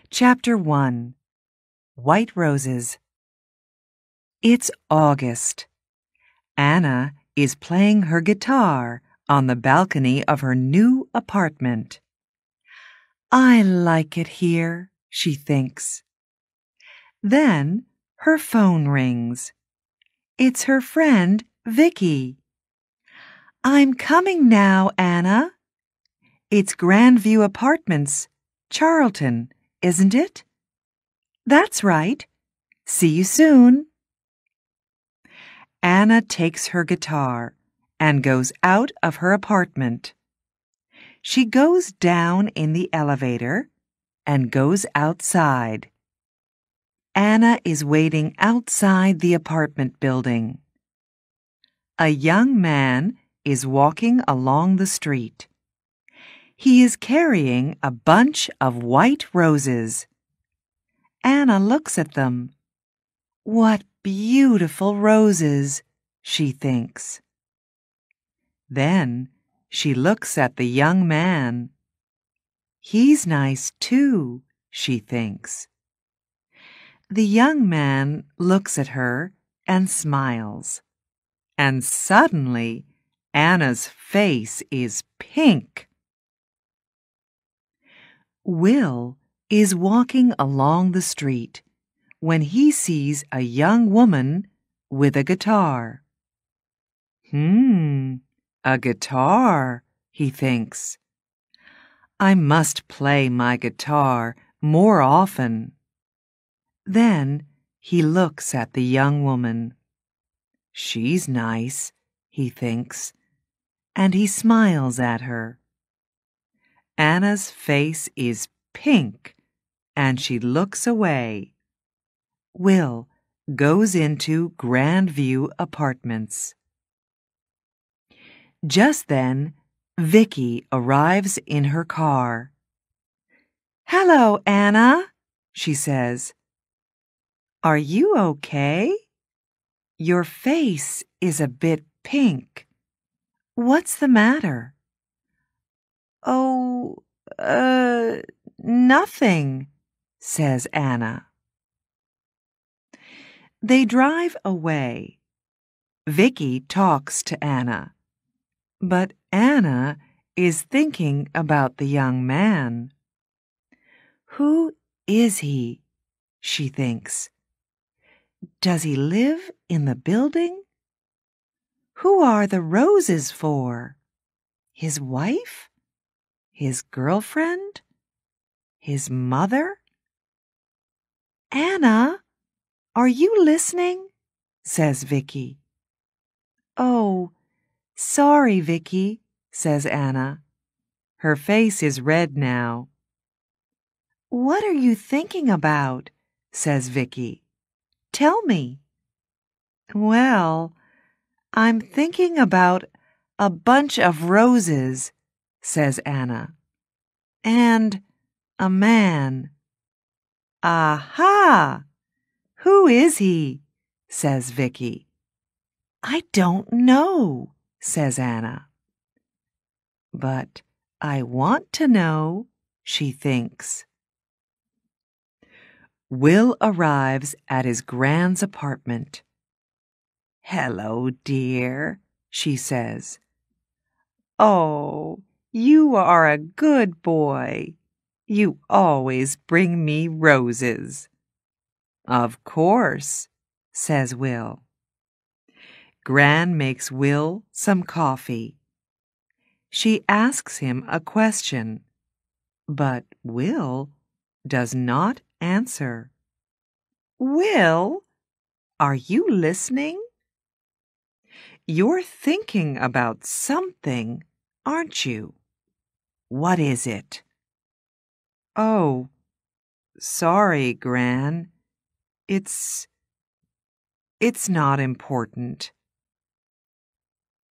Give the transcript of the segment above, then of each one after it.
Chapter 1 White Roses. It's August. Anna is playing her guitar on the balcony of her new apartment. I like it here, she thinks. Then her phone rings. It's her friend, Vicky. I'm coming now, Anna. It's Grandview Apartments, Charlton, isn't it? That's right. See you soon. Anna takes her guitar and goes out of her apartment. She goes down in the elevator and goes outside. Anna is waiting outside the apartment building. A young man is walking along the street. He is carrying a bunch of white roses. Anna looks at them. What beautiful roses, she thinks. Then she looks at the young man. He's nice too, she thinks. The young man looks at her and smiles. And suddenly, Anna's face is pink. Will is walking along the street when he sees a young woman with a guitar. A guitar, he thinks. I must play my guitar more often. Then he looks at the young woman. She's nice, he thinks, and he smiles at her. Anna's face is pink, and she looks away. Will goes into Grandview Apartments. Just then, Vicky arrives in her car. Hello, Anna, she says. Are you okay? Your face is a bit pink. What's the matter? Oh, nothing, says Anna. They drive away. Vicky talks to Anna, but Anna is thinking about the young man. Who is he? She thinks. Does he live in the building? Who are the roses for? His wife? His girlfriend? His mother? Anna, are you listening? Says Vicky. Oh, sorry, Vicky, says Anna. Her face is red now. What are you thinking about? Says Vicky. Tell me. Well, I'm thinking about a bunch of roses, says Anna. And a man. Aha! Who is he? Says Vicky. I don't know, says Anna. But I want to know, she thinks. Will arrives at his grand's apartment. Hello, dear, she says. Oh, you are a good boy. You always bring me roses. Of course, says Will. Gran makes Will some coffee. She asks him a question, but Will does not answer. Will, are you listening? You're thinking about something, aren't you? What is it? Oh, sorry, Gran. It's not important.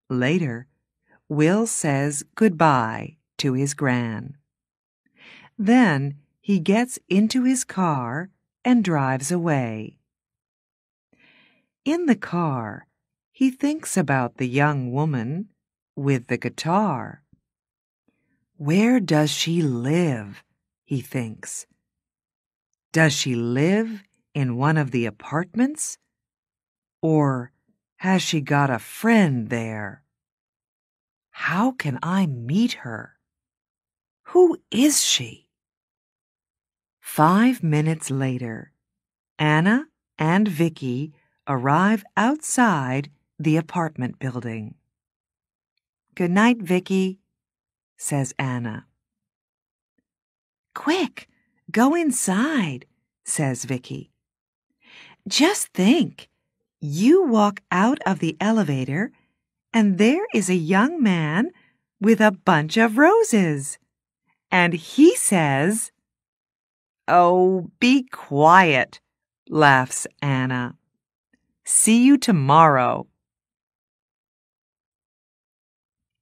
Later, Will says goodbye to his Gran. Then he gets into his car and drives away. In the car, he thinks about the young woman with the guitar. Where does she live? He thinks. Does she live in one of the apartments? Or has she got a friend there? How can I meet her? Who is she? 5 minutes later, Anna and Vicky arrive outside the apartment building. "Good night, Vicky," says Anna. "Quick, go inside," says Vicky. "Just think, you walk out of the elevator and there is a young man with a bunch of roses. And he says—" "Oh, be quiet," laughs Anna. "See you tomorrow."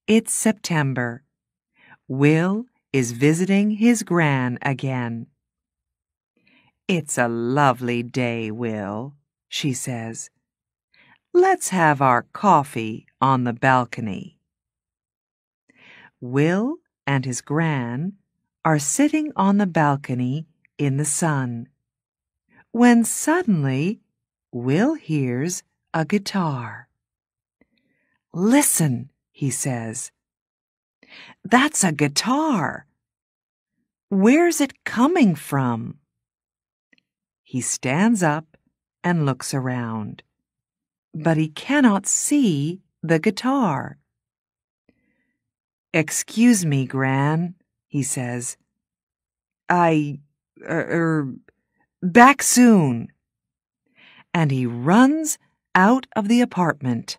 It's September. Will is visiting his gran again. "It's a lovely day, Will," she says. "Let's have our coffee on the balcony." Will and his gran are sitting on the balcony in the sun, when suddenly Will hears a guitar. "Listen," he says. "That's a guitar. Where's it coming from?" He stands up and looks around, but he cannot see the guitar. "Excuse me, Gran," he says. Back soon." And he runs out of the apartment.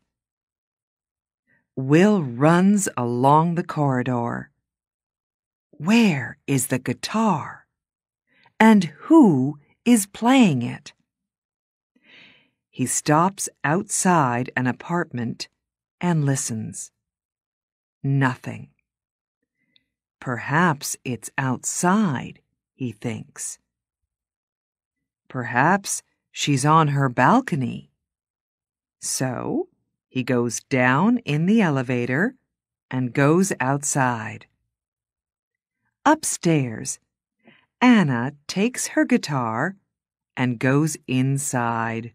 Will runs along the corridor. Where is the guitar? And who is playing it? He stops outside an apartment and listens. Nothing. Perhaps it's outside, he thinks. Perhaps she's on her balcony. So he goes down in the elevator and goes outside. Upstairs, Anna takes her guitar and goes inside.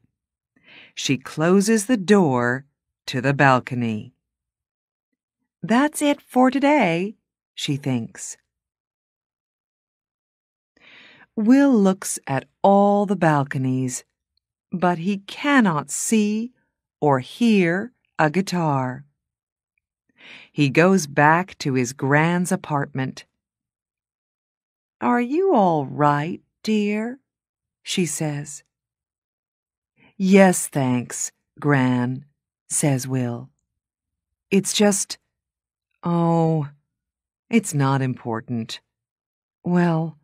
She closes the door to the balcony. That's it for today, she thinks. Will looks at all the balconies, but he cannot see or hear a guitar. He goes back to his Gran's apartment. "Are you all right, dear?" she says. "Yes, thanks, Gran," says Will. "It's just— oh, it's not important. Well,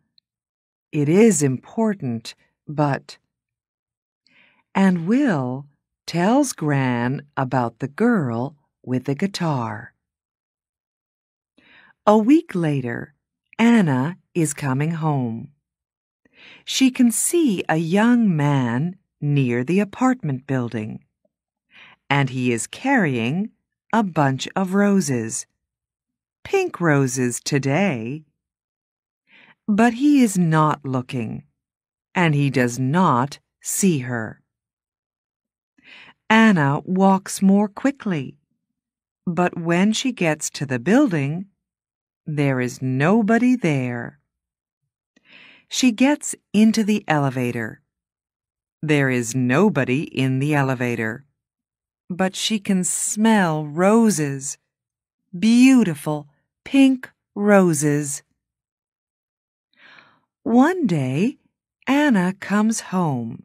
it is important, but—" And Will tells Gran about the girl with the guitar. A week later, Anna is coming home. She can see a young man near the apartment building, and he is carrying a bunch of roses. Pink roses today. But he is not looking, and he does not see her. Anna walks more quickly, but when she gets to the building, there is nobody there. She gets into the elevator. There is nobody in the elevator, but she can smell roses, beautiful pink roses. One day, Anna comes home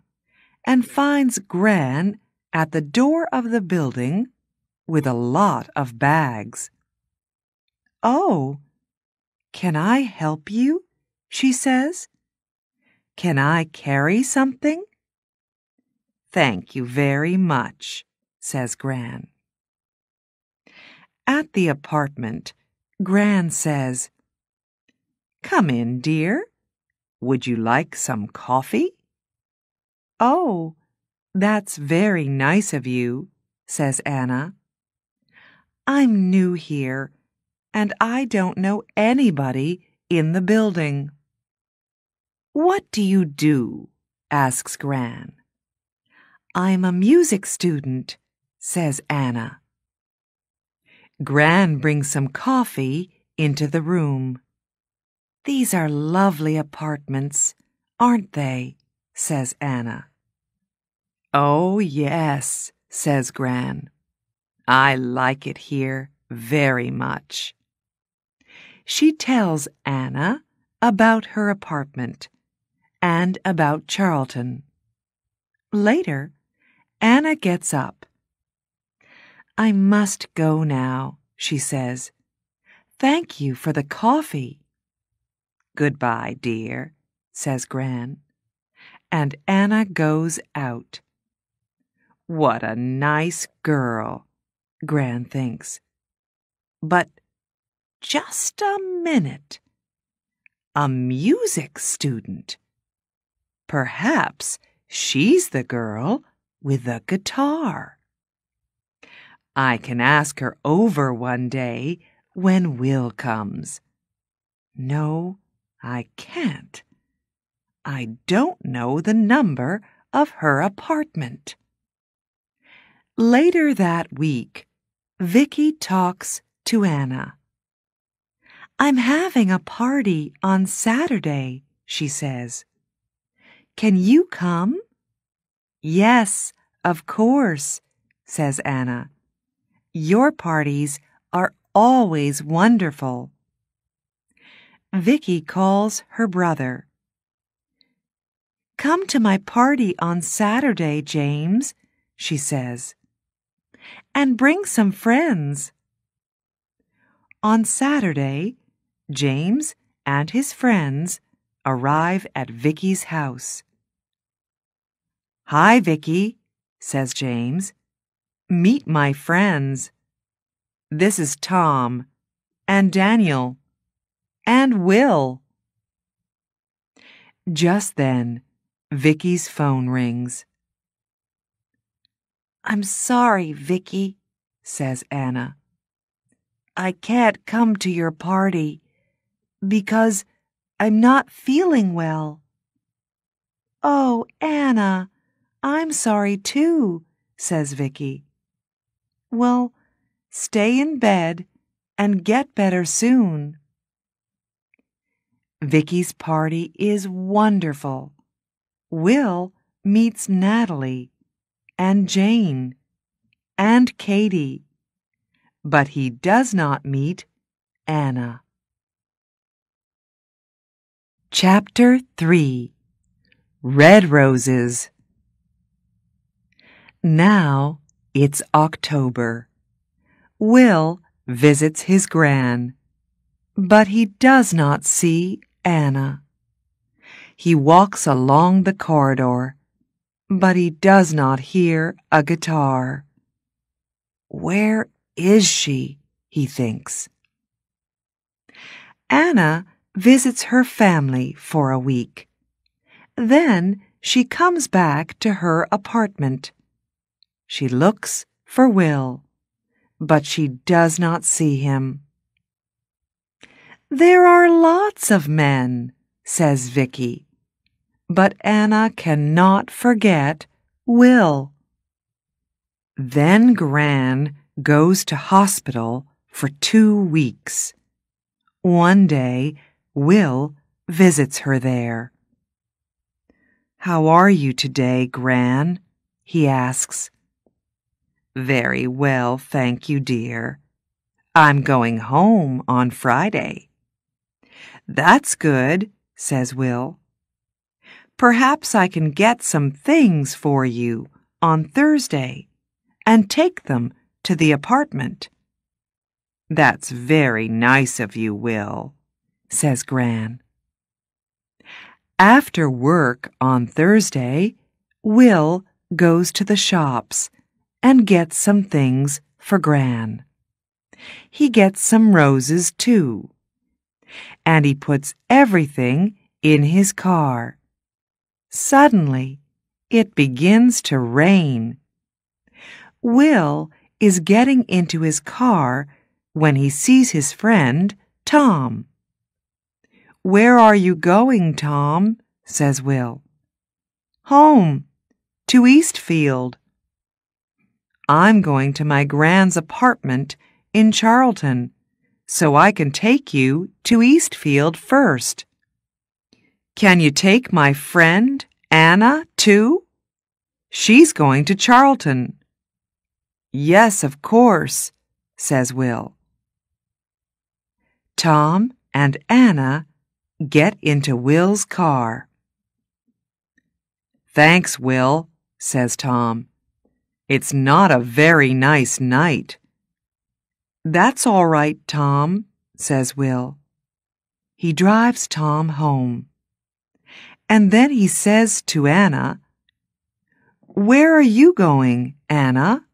and finds Gran at the door of the building with a lot of bags. "Oh, can I help you?" she says. "Can I carry something?" "Thank you very much," says Gran. At the apartment, Gran says, "Come in, dear. Would you like some coffee?" "Oh, that's very nice of you," says Anna. "I'm new here, and I don't know anybody in the building." "What do you do?" asks Gran. "I'm a music student," says Anna. Gran brings some coffee into the room. "These are lovely apartments, aren't they?" says Anna. "Oh, yes," says Gran. "I like it here very much." She tells Anna about her apartment and about Charlton. Later, Anna gets up. "I must go now," she says. "Thank you for the coffee." "Goodbye, dear," says Gran. And Anna goes out. What a nice girl, Gran thinks. But just a minute. A music student. Perhaps she's the girl with the guitar. I can ask her over one day when Will comes. No, I can't. I don't know the number of her apartment. Later that week, Vicky talks to Anna. "I'm having a party on Saturday," she says. "Can you come?" "Yes, of course," says Anna. "Your parties are always wonderful." Vicky calls her brother. "Come to my party on Saturday, James," she says. "And bring some friends." On Saturday, James and his friends arrive at Vicky's house. "Hi, Vicky," says James. "Meet my friends. This is Tom, and Daniel, and Will." Just then, Vicky's phone rings. "I'm sorry, Vicky," says Anna. "I can't come to your party because I'm not feeling well." "Oh, Anna, I'm sorry too," says Vicky. "Well, stay in bed and get better soon." Vicky's party is wonderful. Will meets Natalie and Jane and Katie, but he does not meet Anna. Chapter 3. Red Roses. Now it's October. Will visits his gran, but he does not see Anna. He walks along the corridor, but he does not hear a guitar. Where is she? He thinks. Anna visits her family for a week. Then she comes back to her apartment. She looks for Will, but she does not see him. "There are lots of men," says Vicky, but Anna cannot forget Will. Then Gran goes to hospital for 2 weeks. One day, Will visits her there. "How are you today, Gran?" he asks. "Very well, thank you, dear. I'm going home on Friday." "That's good," says Will. "Perhaps I can get some things for you on Thursday and take them to the apartment." "That's very nice of you, Will," says Gran. After work on Thursday, Will goes to the shops and gets some things for Gran. He gets some roses, too. And he puts everything in his car. Suddenly, it begins to rain. Will is getting into his car when he sees his friend, Tom. "Where are you going, Tom?" says Will. Home, to Eastfield. I'm going to my Gran's apartment in Charlton, so I can take you to Eastfield first. Can you take my friend Anna, too? She's going to Charlton. Yes, of course, says Will. Tom and Anna get into Will's car. Thanks, Will, says Tom. It's not a very nice night. That's all right, Tom, says Will. He drives Tom home. And then he says to Anna, Where are you going, Anna?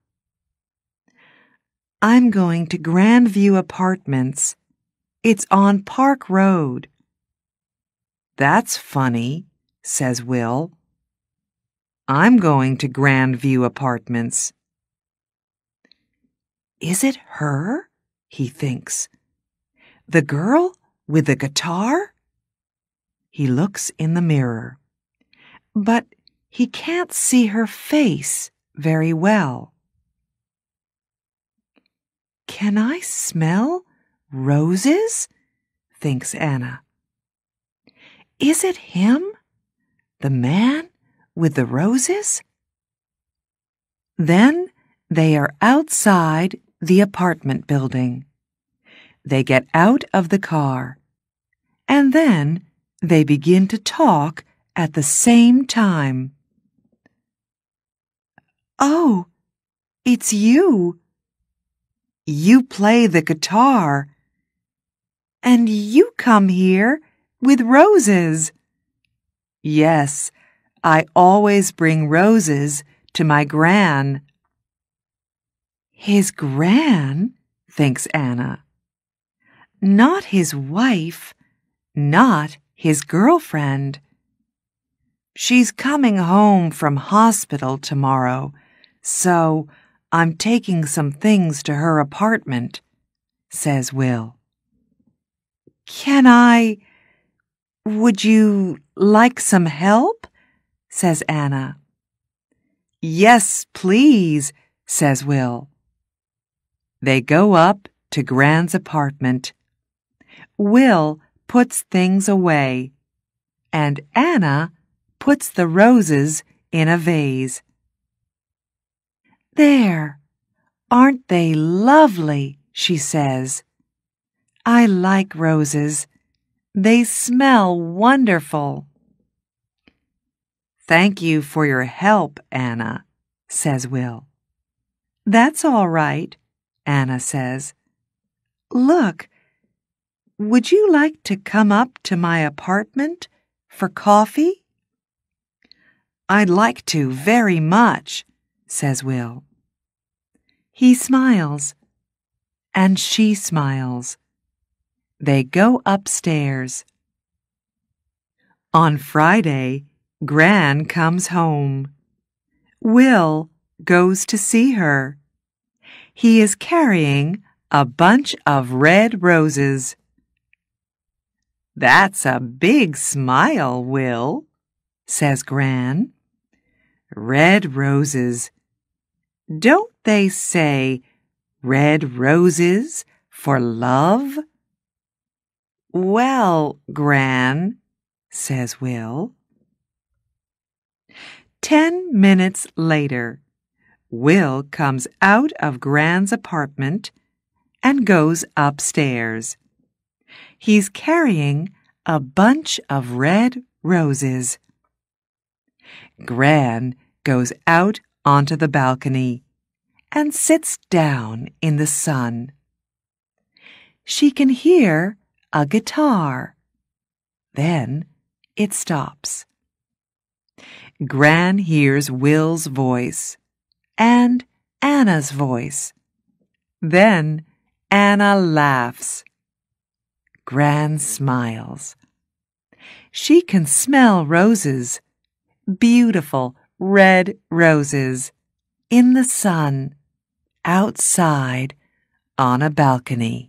I'm going to Grandview Apartments. It's on Park Road. That's funny, says Will. I'm going to Grandview Apartments. Is it her? He thinks. The girl with the guitar? He looks in the mirror, but he can't see her face very well. Can I smell roses? Thinks Anna. Is it him, the man with the roses? Then they are outside the apartment building. They get out of the car, and then they begin to talk at the same time. Oh, it's you. You play the guitar, and you come here with roses. Yes, I always bring roses to my Gran. His Gran, thinks Anna. Not his wife, not his girlfriend. She's coming home from hospital tomorrow, so I'm taking some things to her apartment, says Will. Would you like some help? Says Anna. Yes, please, says Will. They go up to Gran's apartment. Will puts things away, and Anna puts the roses in a vase. There, aren't they lovely? She says. I like roses. They smell wonderful. Thank you for your help, Anna, says Will. That's all right, Anna says. Look, would you like to come up to my apartment for coffee? I'd like to very much, says Will. He smiles, and she smiles. They go upstairs. On Friday, Gran comes home. Will goes to see her. He is carrying a bunch of red roses. That's a big smile, Will, says Gran. Red roses. Don't they say red roses for love? Well, Gran, says Will. 10 minutes later, Will comes out of Gran's apartment and goes upstairs. He's carrying a bunch of red roses. Gran goes out onto the balcony and sits down in the sun. She can hear a guitar. Then it stops. Gran hears Will's voice and Anna's voice. Then Anna laughs. Gran smiles. She can smell roses, beautiful red roses, in the sun, outside on a balcony.